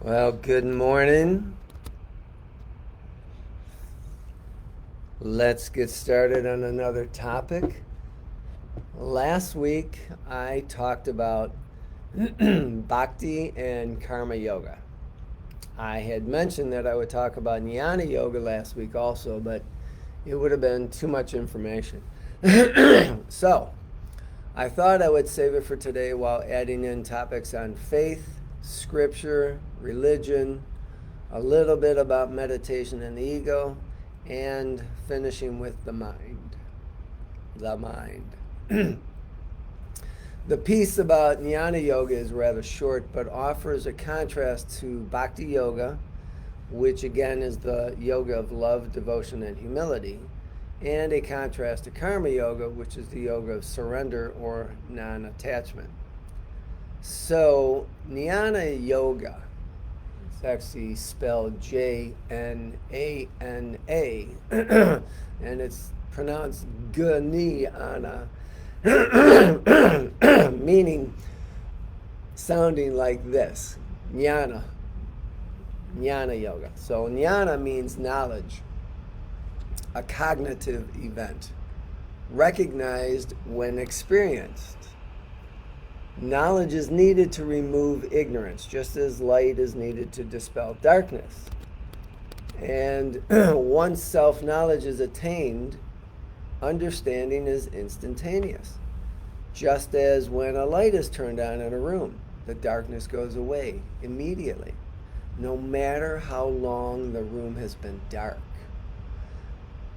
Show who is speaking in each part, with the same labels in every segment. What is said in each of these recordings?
Speaker 1: Well, good morning. Let's get started on another topic. Last week I talked about bhakti and karma yoga. I had mentioned that I would talk about jnana yoga last week also, but it would have been too much information. So I thought I would save it for today while adding in topics on faith, scripture, religion, a little bit about meditation and the ego, and finishing with the mind. The mind. The piece about Jnana Yoga is rather short, but offers a contrast to Bhakti Yoga, which again is the yoga of love, devotion, and humility, and a contrast to Karma Yoga, which is the yoga of surrender or non-attachment. So, Jnana Yoga, it's actually spelled Jnana, and it's pronounced Jnana, meaning sounding like this, Jnana, Jnana Yoga. So Jnana means knowledge, a cognitive event, recognized when experienced. Knowledge is needed to remove ignorance, just as light is needed to dispel darkness. And once self-knowledge is attained, understanding is instantaneous. Just as when a light is turned on in a room, the darkness goes away immediately, no matter how long the room has been dark.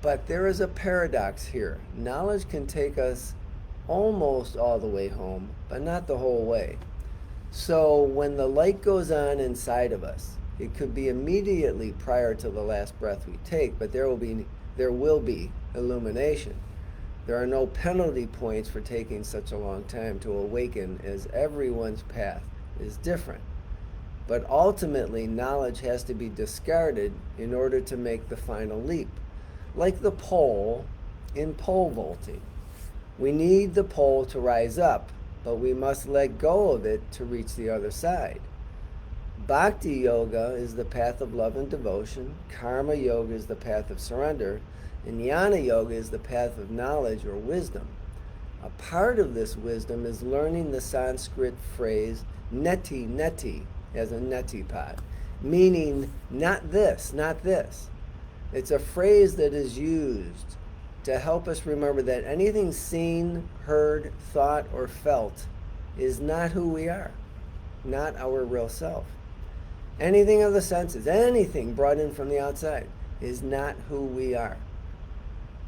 Speaker 1: But there is a paradox here. Knowledge can take us almost all the way home, but not the whole way. So when the light goes on inside of us, it could be immediately prior to the last breath we take, but there will be illumination. There are no penalty points for taking such a long time to awaken, as everyone's path is different. But ultimately, knowledge has to be discarded in order to make the final leap. Like the pole in pole vaulting. We need the pole to rise up, but we must let go of it to reach the other side. Bhakti yoga is the path of love and devotion. Karma yoga is the path of surrender. And Jnana yoga is the path of knowledge or wisdom. A part of this wisdom is learning the Sanskrit phrase neti neti, as a neti pot, meaning not this, not this. It's a phrase that is used to help us remember that anything seen, heard, thought, or felt is not who we are, not our real self. Anything of the senses, anything brought in from the outside, is not who we are.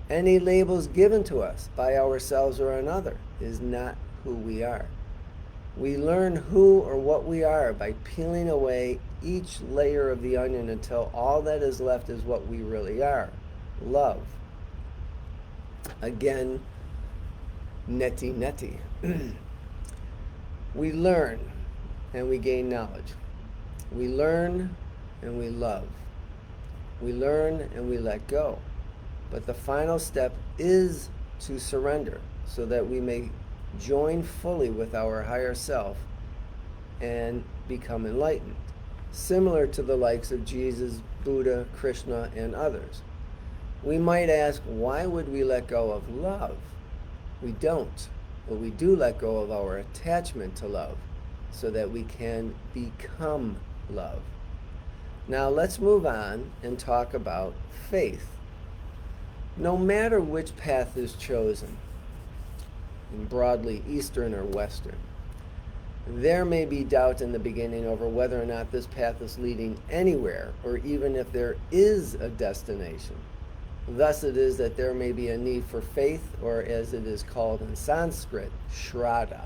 Speaker 1: Any labels given to us by ourselves or another is not who we are. We learn who or what we are by peeling away each layer of the onion until all that is left is what we really are, love. Again, neti neti. We learn and we gain knowledge. We learn and we love. We learn and we let go. But the final step is to surrender so that we may join fully with our higher self and become enlightened, similar to the likes of Jesus, Buddha, Krishna, and others. We might ask, why would we let go of love? We don't, but we do let go of our attachment to love so that we can become love. Now let's move on and talk about faith. No matter which path is chosen, in broadly Eastern or Western, there may be doubt in the beginning over whether or not this path is leading anywhere, or even if there is a destination. Thus it is that there may be a need for faith, or as it is called in Sanskrit, shraddha.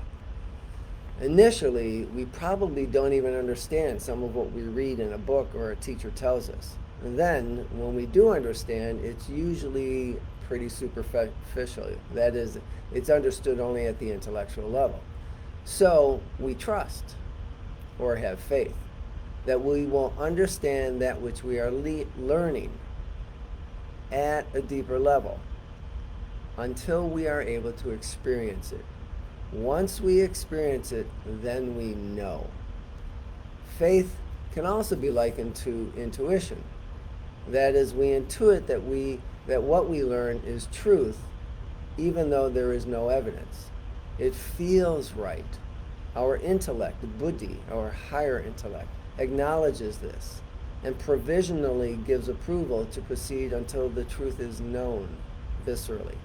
Speaker 1: Initially, we probably don't even understand some of what we read in a book or a teacher tells us. And then, when we do understand, it's usually pretty superficial. That is, it's understood only at the intellectual level. So, we trust, or have faith, that we will understand that which we are learning at a deeper level until we are able to experience it. Once we experience it, then we know. Faith can also be likened to intuition. That is, we intuit that what we learn is truth, even though there is no evidence. It feels right. Our intellect, buddhi, our higher intellect, acknowledges this and provisionally gives approval to proceed until the truth is known viscerally.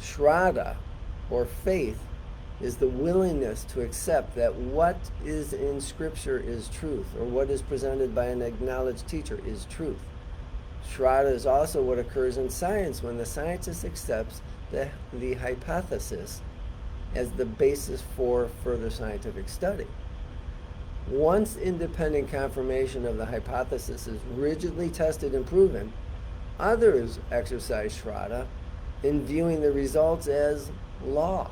Speaker 1: Shraddha, or faith, is the willingness to accept that what is in Scripture is truth, or what is presented by an acknowledged teacher is truth. Shraddha is also what occurs in science when the scientist accepts the hypothesis as the basis for further scientific study. Once independent confirmation of the hypothesis is rigidly tested and proven, others exercise shraddha in viewing the results as law.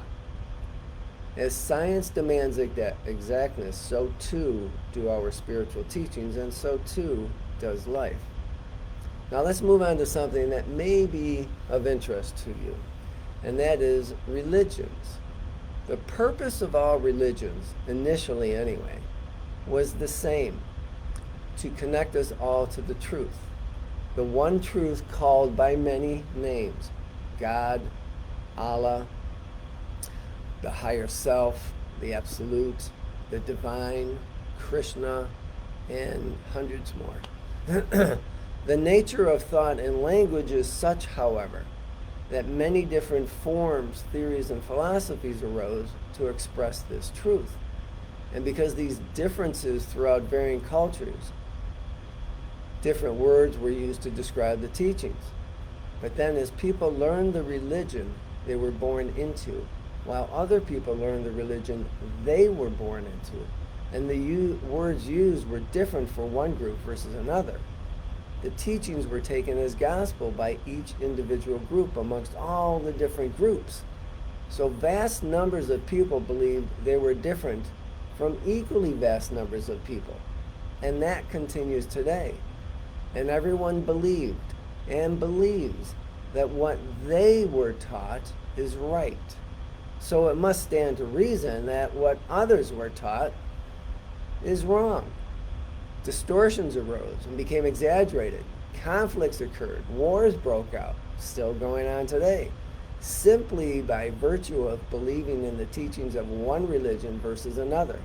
Speaker 1: As science demands exactness, so too do our spiritual teachings, and so too does life. Now let's move on to something that may be of interest to you, and that is religions. The purpose of all religions, initially anyway, was the same: to connect us all to the truth, the one truth called by many names: God, Allah, the higher self, the absolute, the divine, Krishna, and hundreds more. The nature of thought and language is such, however, that many different forms, theories, and philosophies arose to express this truth. And because these differences throughout varying cultures, different words were used to describe the teachings. But then as people learned the religion they were born into, while other people learned the religion they were born into, and the words used were different for one group versus another, the teachings were taken as gospel by each individual group amongst all the different groups. So vast numbers of people believed they were different from equally vast numbers of people. And that continues today. And everyone believed and believes that what they were taught is right. So it must stand to reason that what others were taught is wrong. Distortions arose and became exaggerated. Conflicts occurred. Wars broke out, still going on today, simply by virtue of believing in the teachings of one religion versus another,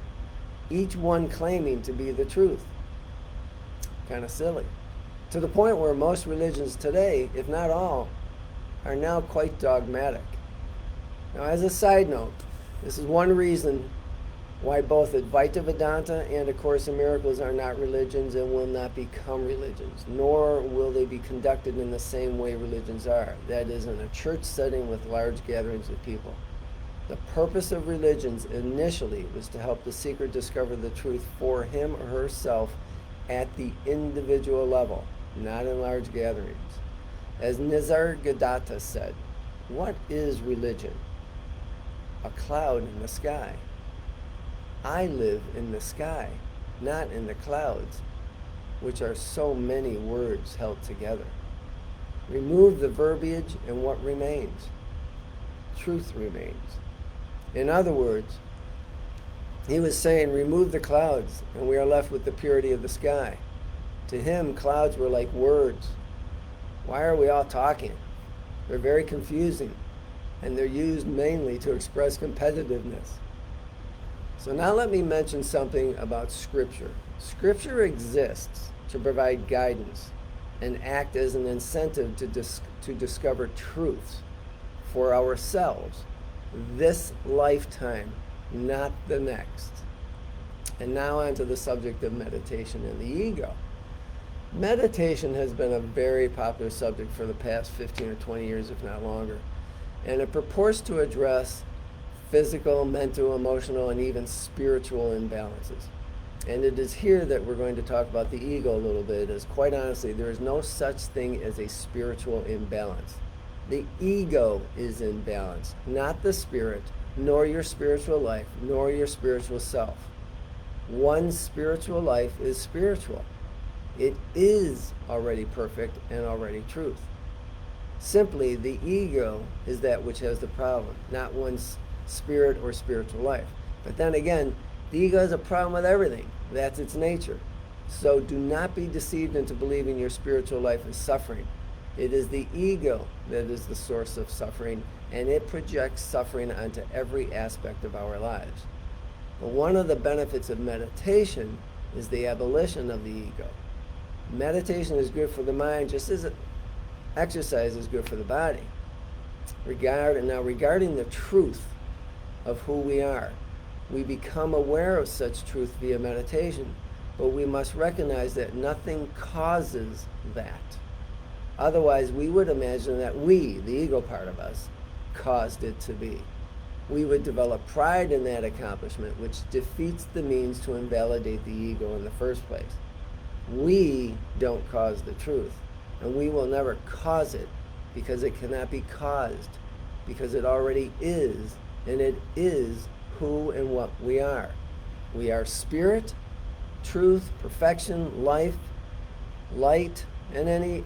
Speaker 1: each one claiming to be the truth. Kind of silly. To the point where most religions today, if not all, are now quite dogmatic. Now, as a side note, this is one reason why both Advaita Vedanta and A Course in Miracles are not religions and will not become religions, nor will they be conducted in the same way religions are, that is, in a church setting with large gatherings of people. The purpose of religions initially was to help the seeker discover the truth for him or herself at the individual level, not in large gatherings. As Nisargadatta said, what is religion? A cloud in the sky. I live in the sky, not in the clouds, which are so many words held together. Remove the verbiage and what remains? Truth remains. In other words, he was saying, remove the clouds and we are left with the purity of the sky. To him, clouds were like words. Why are we all talking? They're very confusing, and they're used mainly to express competitiveness. So now let me mention something about Scripture. Scripture exists to provide guidance and act as an incentive to discover truths for ourselves this lifetime, not the next. And now on to the subject of meditation and the ego. Meditation has been a very popular subject for the past 15 or 20 years, if not longer. And it purports to address physical, mental, emotional, and even spiritual imbalances. And it is here that we're going to talk about the ego a little bit, as quite honestly, there is no such thing as a spiritual imbalance. The ego is in balance, not the spirit, nor your spiritual life, nor your spiritual self. One's spiritual life is spiritual. It is already perfect and already truth. Simply, the ego is that which has the problem, not one's spirit or spiritual life. But then again, the ego has a problem with everything. That's its nature. So do not be deceived into believing your spiritual life is suffering. It is the ego that is the source of suffering, and it projects suffering onto every aspect of our lives. But one of the benefits of meditation is the abolition of the ego. Meditation is good for the mind just as exercise is good for the body. Regarding the truth of who we are, we become aware of such truth via meditation, but we must recognize that nothing causes that. Otherwise, we would imagine that we, the ego part of us, caused it to be. We would develop pride in that accomplishment, which defeats the means to invalidate the ego in the first place. We don't cause the truth, and we will never cause it because it cannot be caused, because it already is, and it is who and what we are. We are spirit, truth, perfection, life, light, and any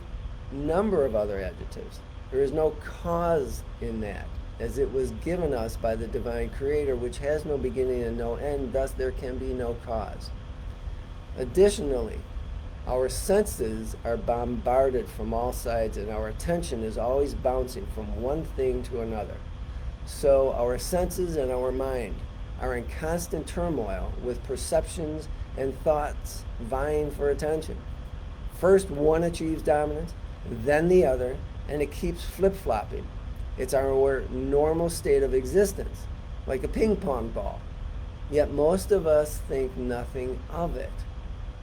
Speaker 1: number of other adjectives. There is no cause in that, as it was given us by the divine creator, which has no beginning and no end, thus there can be no cause. Additionally, our senses are bombarded from all sides, and our attention is always bouncing from one thing to another. So our senses and our mind are in constant turmoil with perceptions and thoughts vying for attention. First one achieves dominance, then the other, and it keeps flip-flopping. It's our normal state of existence, like a ping pong ball. Yet most of us think nothing of it.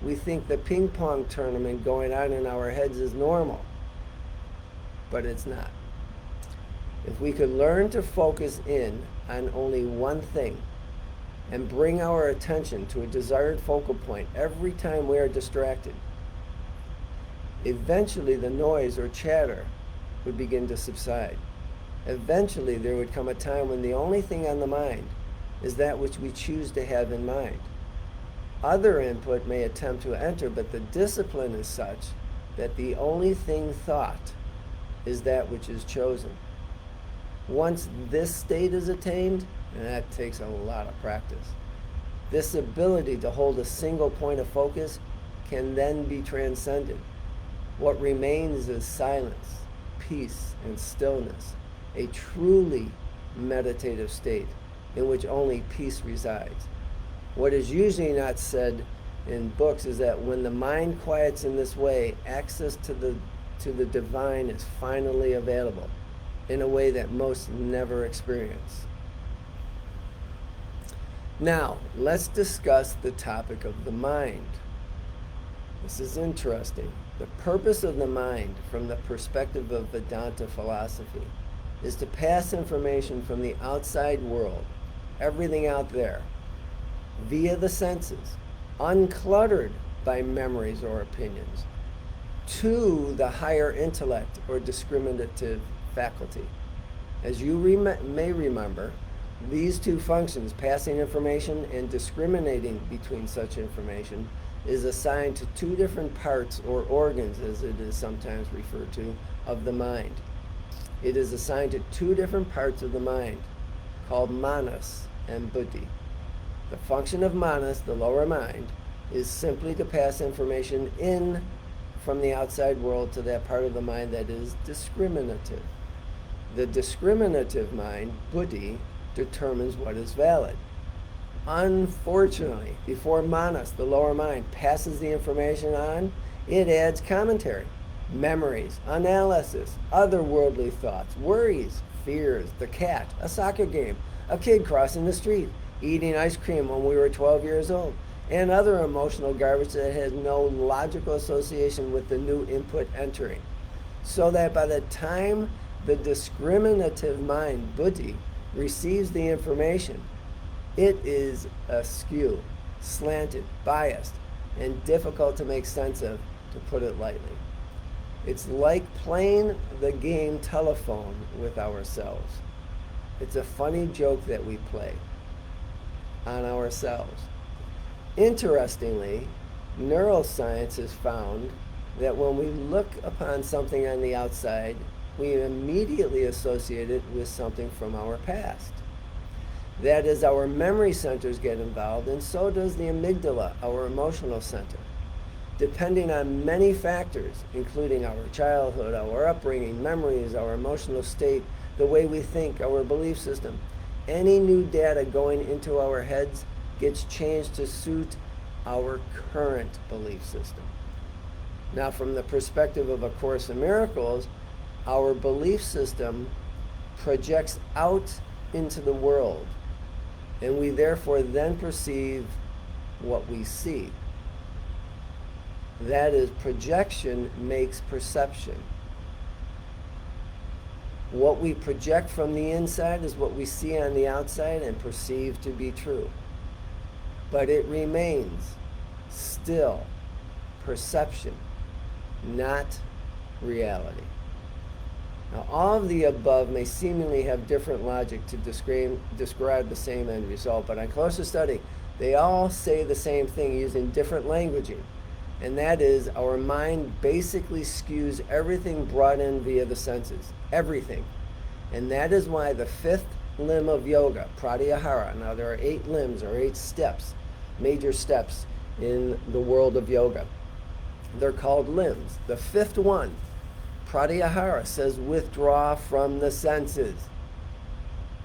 Speaker 1: We think the ping pong tournament going on in our heads is normal, but it's not. If we could learn to focus in on only one thing and bring our attention to a desired focal point every time we are distracted, eventually the noise or chatter would begin to subside. Eventually there would come a time when the only thing on the mind is that which we choose to have in mind. Other input may attempt to enter, but the discipline is such that the only thing thought is that which is chosen. Once this state is attained, and that takes a lot of practice, this ability to hold a single point of focus can then be transcended. What remains is silence, peace, and stillness, a truly meditative state in which only peace resides. What is usually not said in books is that when the mind quiets in this way, access to the divine is finally available in a way that most never experience. Now, let's discuss the topic of the mind. This is interesting. The purpose of the mind, from the perspective of Vedanta philosophy, is to pass information from the outside world, everything out there, via the senses, uncluttered by memories or opinions, to the higher intellect or discriminative faculty. As you may remember, these two functions, passing information and discriminating between such information, is assigned to two different parts or organs, as it is sometimes referred to, of the mind. It is assigned to two different parts of the mind, called manas and buddhi. The function of manas, the lower mind, is simply to pass information in from the outside world to that part of the mind that is discriminative. The discriminative mind, buddhi, determines what is valid. Unfortunately, before manas, the lower mind, passes the information on, it adds commentary, memories, analysis, other worldly thoughts, worries, fears, the cat, a soccer game, a kid crossing the street, eating ice cream when we were 12 years old, and other emotional garbage that has no logical association with the new input entering. So that by the time the discriminative mind, buddhi, receives the information, it is askew, slanted, biased, and difficult to make sense of, to put it lightly. It's like playing the game telephone with ourselves. It's a funny joke that we play on ourselves. Interestingly, neuroscience has found that when we look upon something on the outside, we immediately associate it with something from our past. That is, our memory centers get involved, and so does the amygdala, our emotional center. depending on many factors, including our childhood, our upbringing, memories, our emotional state, the way we think, our belief system. Any new data going into our heads gets changed to suit our current belief system. Now, from the perspective of A Course in Miracles, our belief system projects out into the world, and we therefore then perceive what we see. That is, projection makes perception. What we project from the inside is what we see on the outside and perceive to be true. But it remains still perception, not reality. Now, all of the above may seemingly have different logic to describe the same end result, but on closer study, they all say the same thing using different languaging. And that is, our mind basically skews everything brought in via the senses. Everything. And that is why the fifth limb of yoga, pratyahara, now there are 8 limbs or 8 steps, major steps in the world of yoga. They're called limbs. The fifth one, pratyahara, says withdraw from the senses.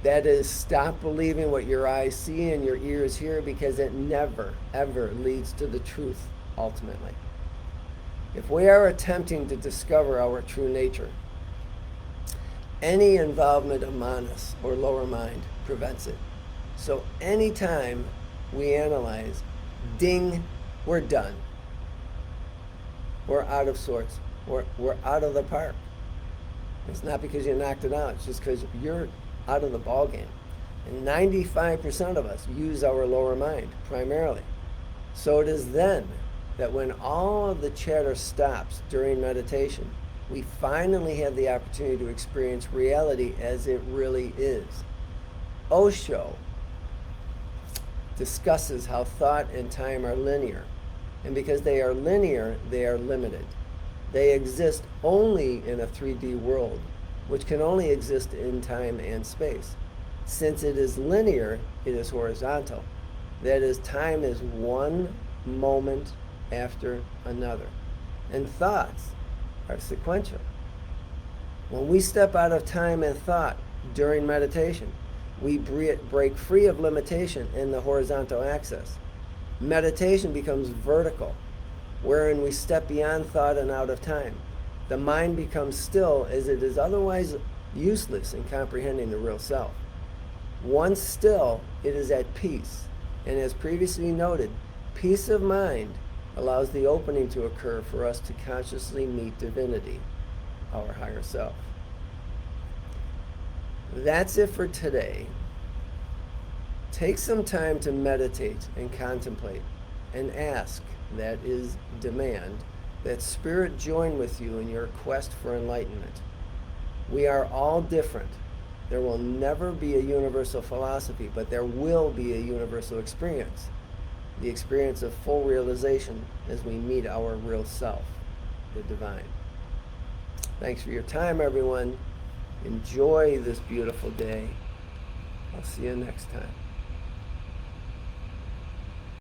Speaker 1: That is, stop believing what your eyes see and your ears hear, because it never, ever leads to the truth ultimately. If we are attempting to discover our true nature, any involvement of manas, or lower mind, prevents it. So anytime we analyze, ding, we're done. We're out of sorts. We're out of the park. It's not because you knocked it out. It's just because you're out of the ball game. And 95% of us use our lower mind primarily. So it is then that when all of the chatter stops during meditation, we finally have the opportunity to experience reality as it really is. Osho discusses how thought and time are linear. And because they are linear, they are limited. They exist only in a 3D world, which can only exist in time and space. Since it is linear, it is horizontal. That is, time is one moment after another. And thoughts are sequential. When we step out of time and thought during meditation, we break free of limitation in the horizontal axis. Meditation becomes vertical, wherein we step beyond thought and out of time. The mind becomes still, as it is otherwise useless in comprehending the real self. Once still, it is at peace. And as previously noted, peace of mind allows the opening to occur for us to consciously meet divinity, our higher self. That's it for today. Take some time to meditate and contemplate and ask, that is, demand, that Spirit join with you in your quest for enlightenment. We are all different. There will never be a universal philosophy, but there will be a universal experience. The experience of full realization as we meet our real self, the divine. Thanks for your time, everyone. Enjoy this beautiful day. I'll see you next time.